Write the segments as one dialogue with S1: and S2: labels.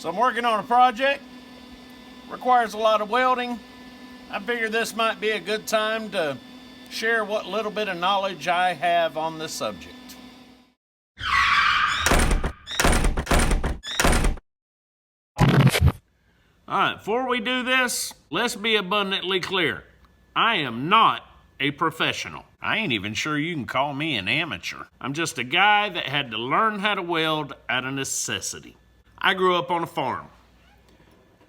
S1: So I'm working on a project, requires a lot of welding. I figured this might be a good time to share what little bit of knowledge I have on this subject. Alright, before we do this, let's be abundantly clear. I am not a professional. I ain't even sure you can call me an amateur. I'm just a guy that had to learn how to weld out of necessity. I grew up on a farm.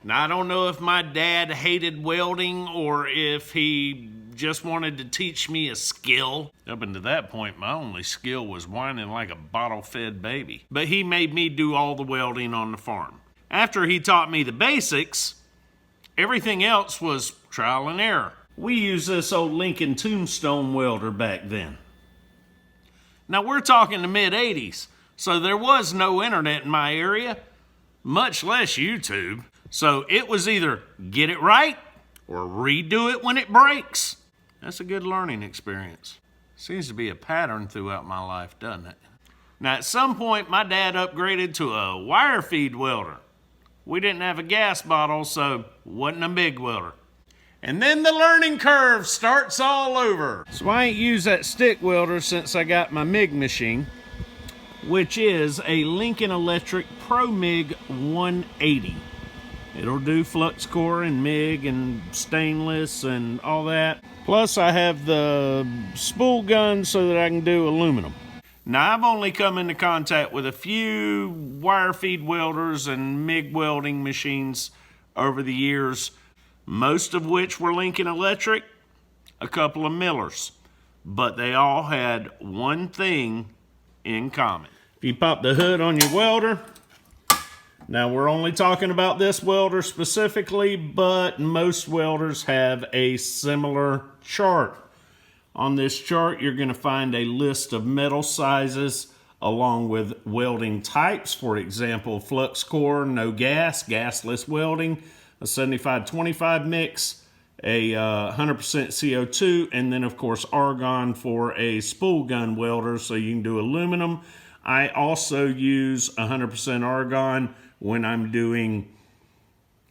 S1: Now, I don't know if my dad hated welding or if he just wanted to teach me a skill. Up until that point, my only skill was whining like a bottle-fed baby. But he made me do all the welding on the farm. After he taught me the basics, everything else was trial and error. We used this old Lincoln tombstone welder back then. Now, we're talking the mid-'80s, so there was no internet in my area, much less YouTube. So it was either get it right or redo it when it breaks. That's a good learning experience. Seems to be a pattern throughout my life, doesn't it? Now, at some point, my dad upgraded to a wire feed welder. We didn't have a gas bottle, so wasn't a MIG welder. And then the learning curve starts all over. So I ain't used that stick welder since I got my MIG machine, which is a Lincoln Electric Pro MIG 180. It'll do flux core and MIG and stainless and all that. Plus I have the spool gun so that I can do aluminum. Now, I've only come into contact with a few wire feed welders and MIG welding machines over the years, most of which were Lincoln Electric, a couple of Millers. But they all had one thing in common. If you pop the hood on your welder, now we're only talking about this welder specifically, but most welders have a similar chart. On this chart, you're going to find a list of metal sizes along with welding types. For example, flux core, no gas, gasless welding, a 75-25 mix, a 100% CO2, and then of course argon for a spool gun welder, so you can do aluminum. I also use 100% argon when I'm doing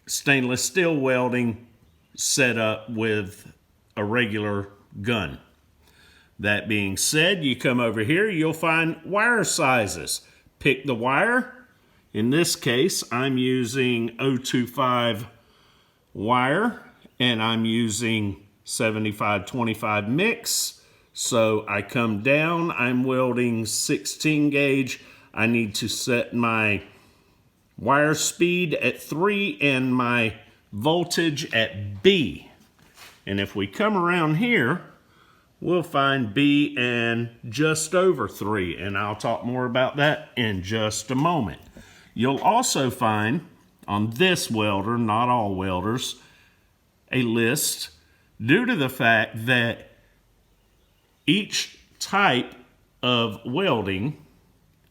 S1: stainless steel welding set up with a regular gun. That being said, you come over here, you'll find wire sizes. Pick the wire. In this case, I'm using 025 wire, and I'm using 75-25 mix. So I come down, I'm welding 16 gauge. I need to set my wire speed at 3 and my voltage at B. And if we come around here, we'll find B and just over 3, and I'll talk more about that in just a moment. You'll also find on this welder, not all welders, a list due to the fact that each type of welding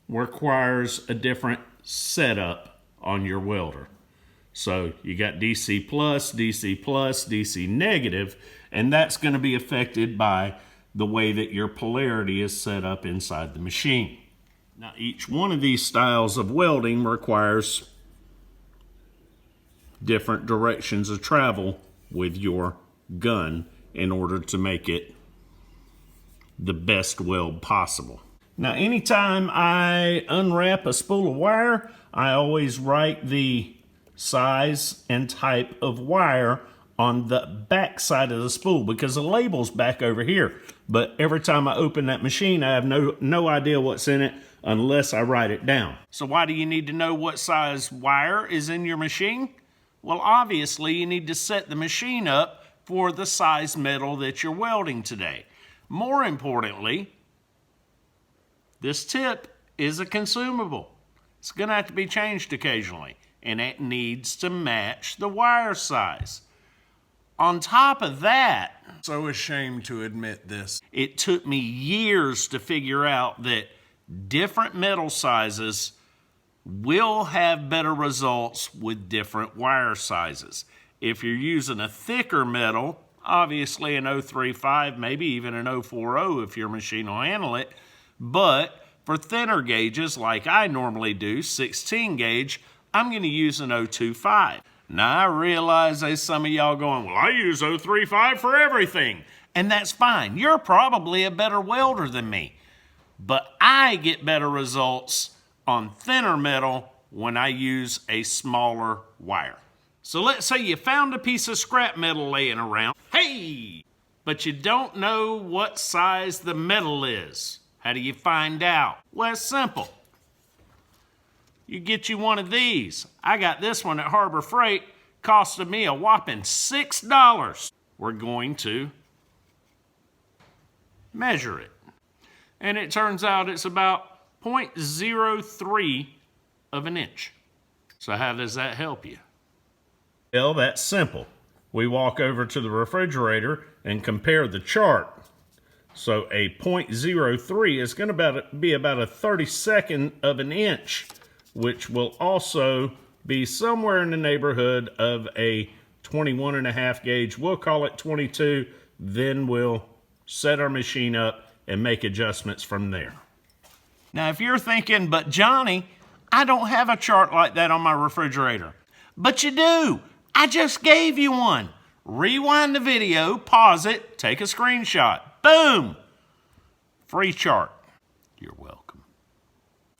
S1: requires a different setup on your welder. So you got DC plus, DC negative, and that's going to be affected by the way that your polarity is set up inside the machine. Now, each one of these styles of welding requires different directions of travel with your gun in order to make it the best weld possible. Now, anytime I unwrap a spool of wire, I always write the size and type of wire on the back side of the spool because the label's back over here. But every time I open that machine, I have no idea what's in it unless I write it down. So why do you need to know what size wire is in your machine? Well, obviously you need to set the machine up for the size metal that you're welding today. More importantly, this tip is a consumable. It's going to have to be changed occasionally, and it needs to match the wire size. On top of that,
S2: So ashamed to admit this.
S1: it took me years to figure out that different metal sizes will have better results with different wire sizes. If you're using a thicker metal, obviously an 035, maybe even an 040 if your machine will handle it, but for thinner gauges like I normally do, 16 gauge, I'm going to use an 025. Now, I realize there's some of y'all going, well, I use 035 for everything. And that's fine. You're probably a better welder than me. But I get better results on thinner metal when I use a smaller wire. So let's say you found a piece of scrap metal laying around. Hey! But you don't know what size the metal is. How do you find out? Well, it's simple. You get you one of these. I got this one at Harbor Freight. Costed me a whopping $6. We're going to measure it. And it turns out it's about 0.03 of an inch. So how does that help you? Well, that's simple. We walk over to the refrigerator and compare the chart. So a 0.03 is going to be about a 32nd of an inch, which will also be somewhere in the neighborhood of a 21.5 gauge. We'll call it 22, then we'll set our machine up and make adjustments from there. Now, if you're thinking, but Johnny, I don't have a chart like that on my refrigerator. But you do. I just gave you one. Rewind the video, pause it, take a screenshot. Boom! Free chart. You're welcome.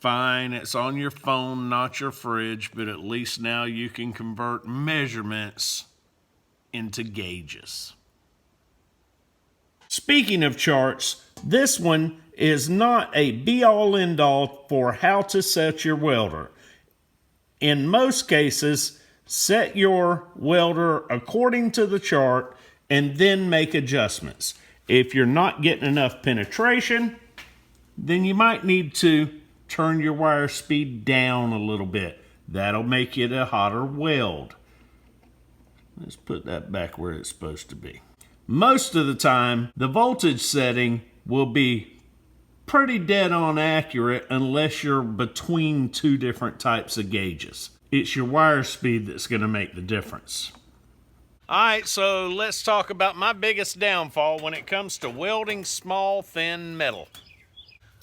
S1: Fine, it's on your phone, not your fridge, but at least now you can convert measurements into gauges. Speaking of charts, this one is not a be-all, end-all for how to set your welder. In most cases, set your welder according to the chart and then make adjustments. If you're not getting enough penetration, then you might need to turn your wire speed down a little bit. That'll make it a hotter weld. Let's put that back where it's supposed to be. Most of the time, the voltage setting will be pretty dead on accurate unless you're between two different types of gauges. It's your wire speed that's going to make the difference. All right, so let's talk about my biggest downfall when it comes to welding small, thin metal.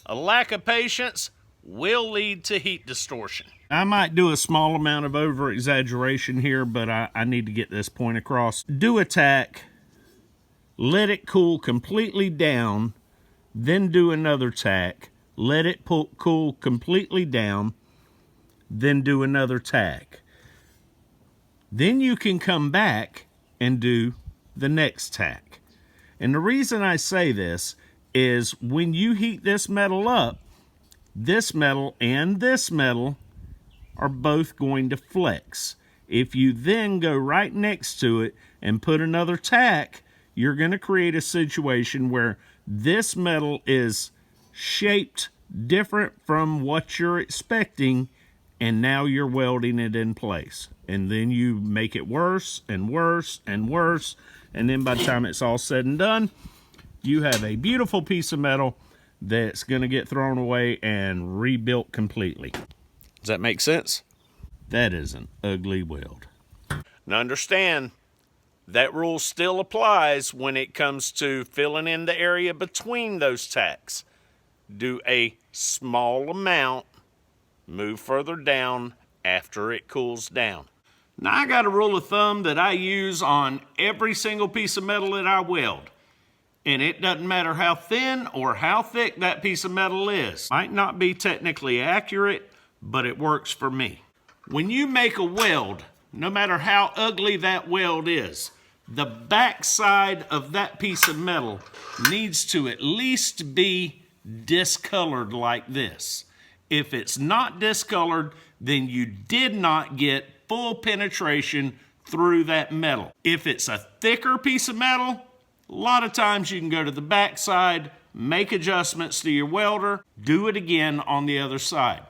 S1: A lack of patience will lead to heat distortion. I might do a small amount of over-exaggeration here, but I need to get this point across. Do a tack, let it cool completely down, then do another tack, let it cool completely down, then do another tack. Then you can come back and do the next tack. And the reason I say this is when you heat this metal up, this metal and this metal are both going to flex. If you then go right next to it and put another tack, you're going to create a situation where this metal is shaped different from what you're expecting, and now you're welding it in place. And then you make it worse and worse and worse, and then by the time it's all said and done, you have a beautiful piece of metal that's going to get thrown away and rebuilt completely. Does that make sense? That is an ugly weld. Now understand, that rule still applies when it comes to filling in the area between those tacks. Do a small amount, move further down after it cools down. Now I got a rule of thumb that I use on every single piece of metal that I weld. And it doesn't matter how thin or how thick that piece of metal is. Might not be technically accurate, but it works for me. When you make a weld, no matter how ugly that weld is, the backside of that piece of metal needs to at least be discolored like this. If it's not discolored, then you did not get full penetration through that metal. If it's a thicker piece of metal, a lot of times you can go to the back side, make adjustments to your welder, do it again on the other side.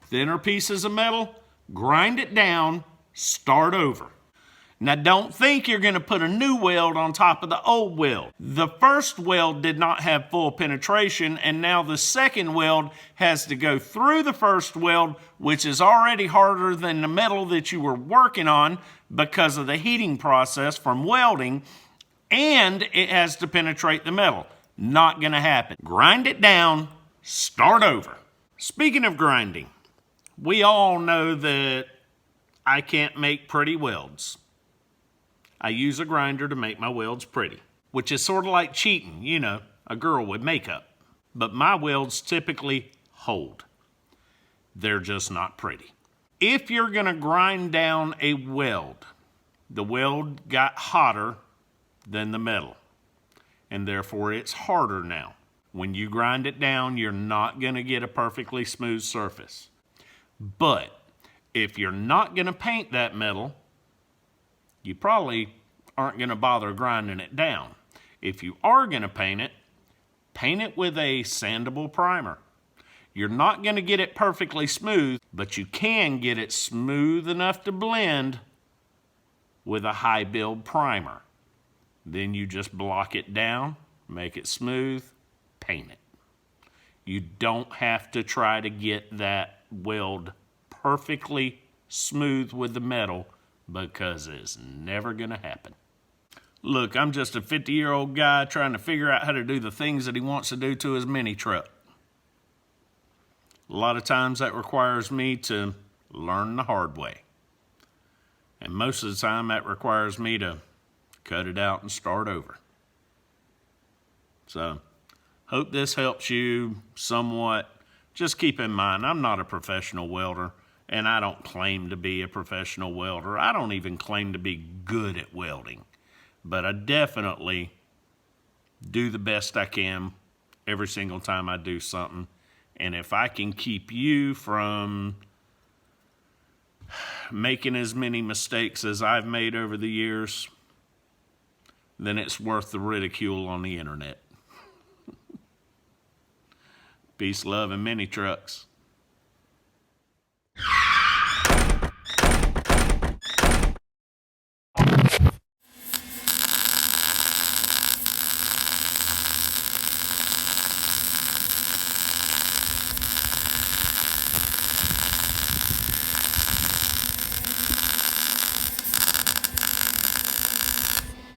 S1: Thinner pieces of metal, grind it down, start over. Now don't think you're going to put a new weld on top of the old weld. The first weld did not have full penetration, and now the second weld has to go through the first weld, which is already harder than the metal that you were working on because of the heating process from welding, and it has to penetrate the metal. Not going to happen. Grind it down, start over. Speaking of grinding, we all know that I can't make pretty welds. I use a grinder to make my welds pretty, which is sort of like cheating, you know, a girl with makeup. But my welds typically hold. They're just not pretty. If you're going to grind down a weld, the weld got hotter than the metal, and therefore it's harder now. When you grind it down, you're not going to get a perfectly smooth surface. But if you're not going to paint that metal, you probably aren't going to bother grinding it down. If you are going to paint it with a sandable primer. You're not going to get it perfectly smooth, but you can get it smooth enough to blend with a high build primer. Then you just block it down, make it smooth, paint it. You don't have to try to get that weld perfectly smooth with the metal because it's never going to happen. Look, I'm just a 50-year-old guy trying to figure out how to do the things that he wants to do to his mini truck. A lot of times that requires me to learn the hard way. And most of the time that requires me to cut it out and start over. So, hope this helps you somewhat. Just keep in mind, I'm not a professional welder, and I don't claim to be a professional welder. I don't even claim to be good at welding. But I definitely do the best I can every single time I do something. And if I can keep you from making as many mistakes as I've made over the years, then it's worth the ridicule on the internet. Peace, love, and mini trucks.